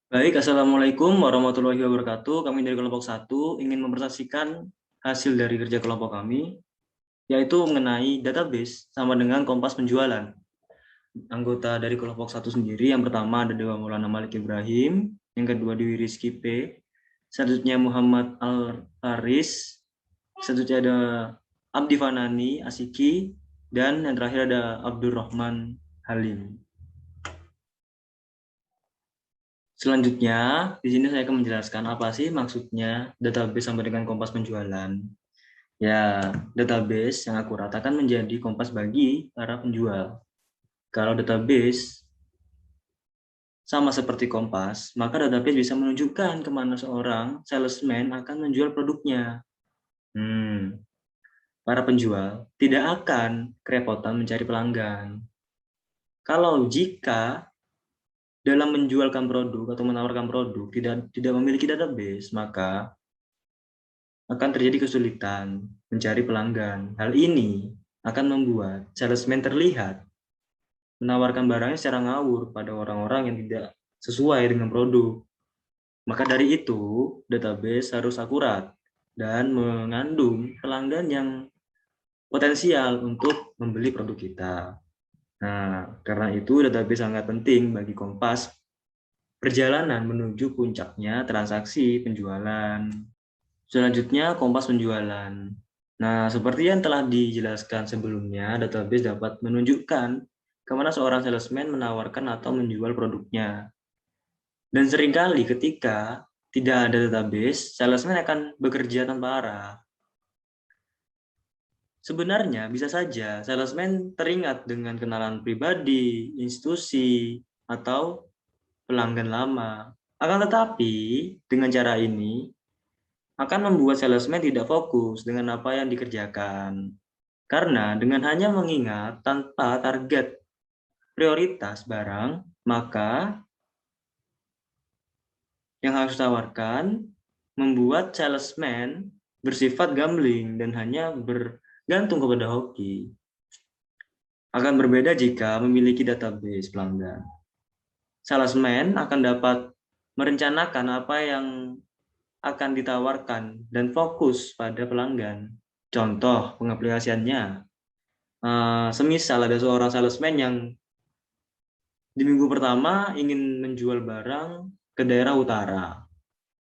Baik, Assalamualaikum warahmatullahi wabarakatuh. Kami dari kelompok 1 ingin mempresentasikan hasil dari kerja kelompok kami, yaitu mengenai database sama dengan kompas penjualan. Anggota dari kelompok 1 sendiri, yang pertama ada Dewa Maulana Malik Ibrahim, yang kedua Dewi Rizky P, selanjutnya Muhammad Al-Haris, selanjutnya ada Abdi Fanani Asiki, dan yang terakhir ada Abdurrahman Halim. Selanjutnya, di sini saya akan menjelaskan apa sih maksudnya database sampai dengan kompas penjualan. Ya, database yang akurat akan menjadi kompas bagi para penjual. Kalau database sama seperti kompas, maka database bisa menunjukkan kemana seorang salesman akan menjual produknya. Para penjual tidak akan kerepotan mencari pelanggan. Kalau jika dalam menjualkan produk atau menawarkan produk tidak memiliki database, maka akan terjadi kesulitan mencari pelanggan. Hal ini akan membuat salesman terlihat menawarkan barangnya secara ngawur pada orang-orang yang tidak sesuai dengan produk. Maka dari itu, database harus akurat dan mengandung pelanggan yang potensial untuk membeli produk kita. Nah, karena itu database sangat penting bagi Kompas perjalanan menuju puncaknya transaksi penjualan. Selanjutnya, kompas penjualan. Nah, seperti yang telah dijelaskan sebelumnya, database dapat menunjukkan kemana seorang salesman menawarkan atau menjual produknya. Dan seringkali ketika tidak ada database, salesman akan bekerja tanpa arah. Sebenarnya bisa saja salesman teringat dengan kenalan pribadi, institusi, atau pelanggan lama. Akan tetapi, dengan cara ini, akan membuat salesman tidak fokus dengan apa yang dikerjakan. Karena dengan hanya mengingat tanpa target prioritas barang, maka yang harus ditawarkan membuat salesman bersifat gambling dan hanya bergantung kepada hoki. Akan berbeda jika memiliki database pelanggan. Salesman akan dapat merencanakan apa yang akan ditawarkan dan fokus pada pelanggan. Contoh pengaplikasiannya, semisal ada seorang salesman yang di minggu pertama ingin menjual barang ke daerah utara.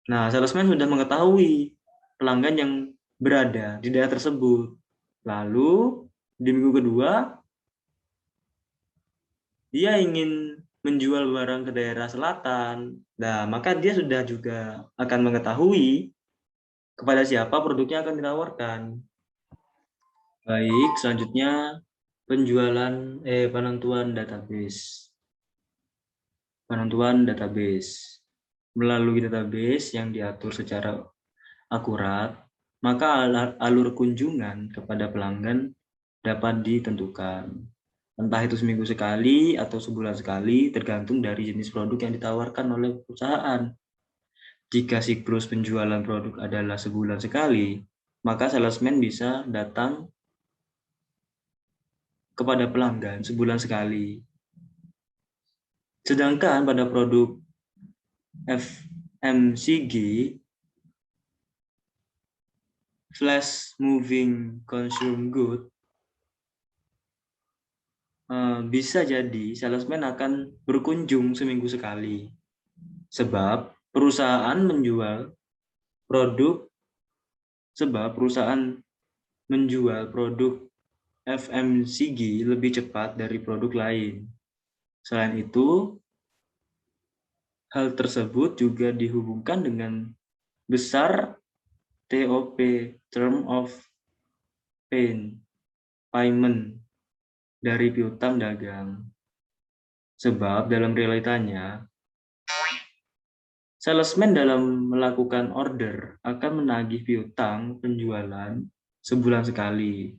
Nah, salesman sudah mengetahui pelanggan yang berada di daerah tersebut. Lalu di minggu kedua dia ingin menjual barang ke daerah selatan. Nah, maka dia sudah juga akan mengetahui kepada siapa produknya akan ditawarkan. Baik, selanjutnya penentuan database. Penentuan database. Melalui database yang diatur secara akurat, maka alur kunjungan kepada pelanggan dapat ditentukan. Entah itu seminggu sekali atau sebulan sekali, tergantung dari jenis produk yang ditawarkan oleh perusahaan. Jika siklus penjualan produk adalah sebulan sekali, maka salesman bisa datang kepada pelanggan sebulan sekali. Sedangkan pada produk FMCG, fast moving consumer good, bisa jadi salesman akan berkunjung seminggu sekali. Sebab perusahaan menjual produk FMCG lebih cepat dari produk lain. Selain itu, hal tersebut juga dihubungkan dengan besar TOP, Term of Payment, dari piutang dagang. Sebab dalam realitanya, salesman dalam melakukan order akan menagih piutang penjualan sebulan sekali.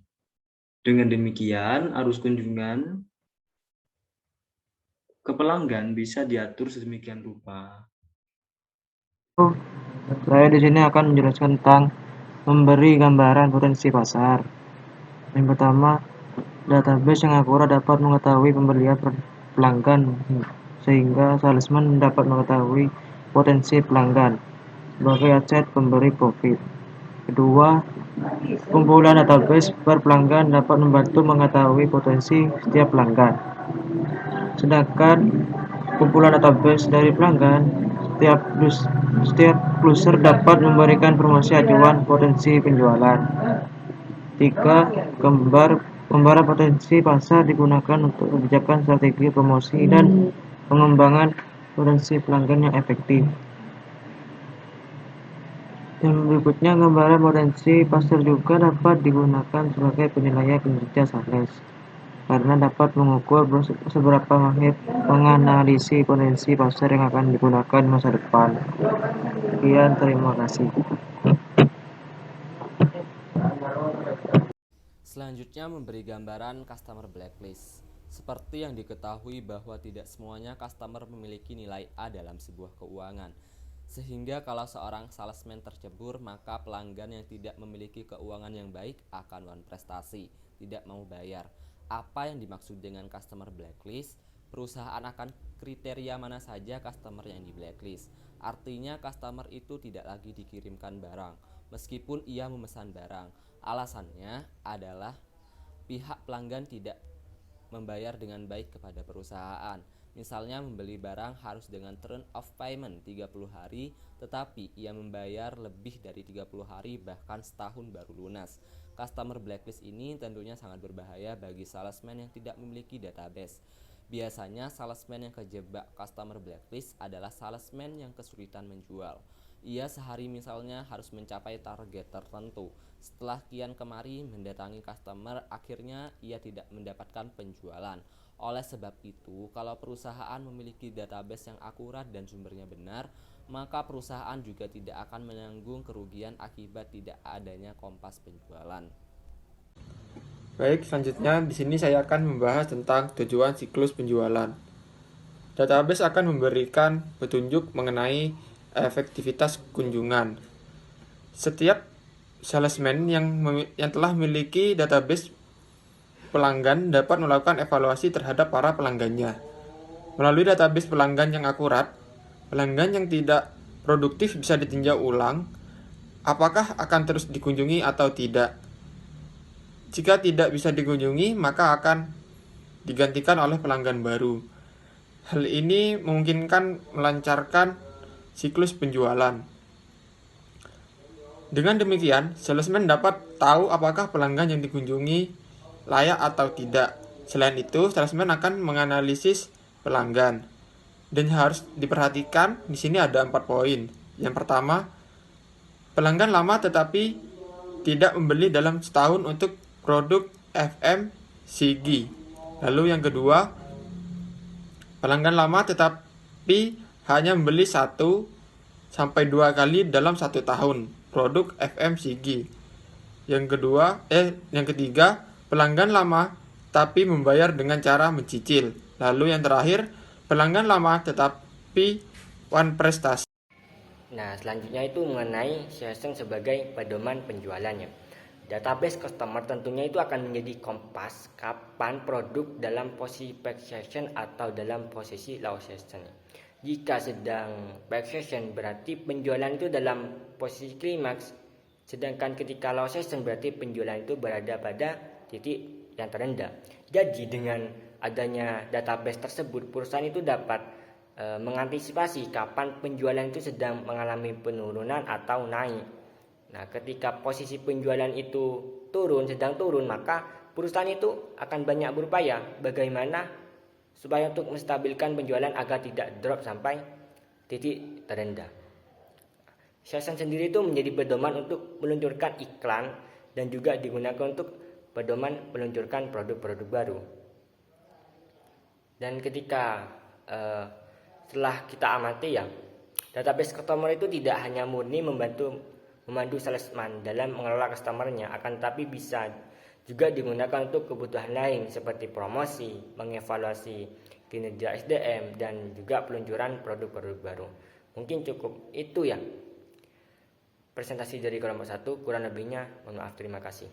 Dengan demikian, arus kunjungan ke pelanggan bisa diatur sedemikian rupa. Saya di sini akan menjelaskan tentang memberi gambaran potensi pasar. Yang pertama, database yang akurat dapat mengetahui pembelian pelanggan sehingga salesman dapat mengetahui potensi pelanggan sebagai aset pemberi profit. Kedua, kumpulan database per pelanggan dapat membantu mengetahui potensi setiap pelanggan. Sedangkan kumpulan database dari pelanggan, setiap user dapat memberikan promosi acuan potensi penjualan. 3. Gambaran potensi pasar digunakan untuk kebijakan strategi promosi dan pengembangan potensi pelanggan yang efektif. Dan berikutnya, gambaran potensi pasar juga dapat digunakan sebagai penilaian kinerja sales, karena dapat mengukur seberapa mahir menganalisis potensi pasar yang akan digunakan di masa depan. Sekian, terima kasih. Selanjutnya memberi gambaran customer blacklist. Seperti yang diketahui bahwa tidak semuanya customer memiliki nilai A dalam sebuah keuangan. Sehingga kalau seorang salesman tercebur, maka pelanggan yang tidak memiliki keuangan yang baik akan non-prestasi, tidak mau bayar. Apa yang dimaksud dengan customer blacklist? Perusahaan akan kriteria mana saja customer yang di blacklist. Artinya customer itu tidak lagi dikirimkan barang, meskipun ia memesan barang. Alasannya adalah pihak pelanggan tidak membayar dengan baik kepada perusahaan. Misalnya membeli barang harus dengan term of payment 30 hari, tetapi ia membayar lebih dari 30 hari bahkan setahun baru lunas. Customer blacklist ini tentunya sangat berbahaya bagi salesman yang tidak memiliki database. Biasanya salesman yang kejebak customer blacklist adalah salesman yang kesulitan menjual. Ia sehari misalnya harus mencapai target tertentu. Setelah kian kemari mendatangi customer, akhirnya ia tidak mendapatkan penjualan. Oleh sebab itu, kalau perusahaan memiliki database yang akurat dan sumbernya benar, maka perusahaan juga tidak akan menanggung kerugian akibat tidak adanya kompas penjualan. Baik, selanjutnya di sini saya akan membahas tentang tujuan siklus penjualan. Database akan memberikan petunjuk mengenai efektivitas kunjungan. Setiap salesman yang telah memiliki database pelanggan dapat melakukan evaluasi terhadap para pelanggannya. Melalui database pelanggan yang akurat, pelanggan yang tidak produktif bisa ditinjau ulang apakah akan terus dikunjungi atau tidak. Jika tidak bisa dikunjungi, maka akan digantikan oleh pelanggan baru. Hal ini memungkinkan melancarkan siklus penjualan. Dengan demikian, salesman dapat tahu apakah pelanggan yang dikunjungi layak atau tidak. Selain itu, salesman akan menganalisis pelanggan. Dan harus diperhatikan, di sini ada 4 poin. Yang pertama, pelanggan lama tetapi tidak membeli dalam setahun untuk produk FMCG. Lalu yang kedua, pelanggan lama tetapi hanya membeli 1 sampai 2 kali dalam 1 tahun produk FMCG. Yang ketiga, pelanggan lama tapi membayar dengan cara mencicil. Lalu yang terakhir, pelanggan lama tetapi one prestasi. Nah, selanjutnya itu mengenai CSM sebagai pedoman penjualannya. Database customer tentunya itu akan menjadi kompas kapan produk dalam posisi peak session atau dalam posisi low session. Jika sedang peak session berarti penjualan itu dalam posisi klimaks, sedangkan ketika low session berarti penjualan itu berada pada titik yang terendah. Jadi dengan adanya database tersebut, perusahaan itu dapat mengantisipasi kapan penjualan itu sedang mengalami penurunan atau naik. Nah, ketika posisi penjualan itu sedang turun, maka perusahaan itu akan banyak berupaya bagaimana supaya untuk menstabilkan penjualan agar tidak drop sampai titik terendah. CSM sendiri itu menjadi pedoman untuk meluncurkan iklan dan juga digunakan untuk pedoman meluncurkan produk-produk baru. Dan ketika setelah kita amati ya, database customer itu tidak hanya murni memandu salesman dalam mengelola customernya, akan tapi bisa juga digunakan untuk kebutuhan lain seperti promosi, mengevaluasi kinerja SDM, dan juga peluncuran produk-produk baru. Mungkin cukup itu ya presentasi dari kelompok 1, kurang lebihnya mohon maaf, terima kasih.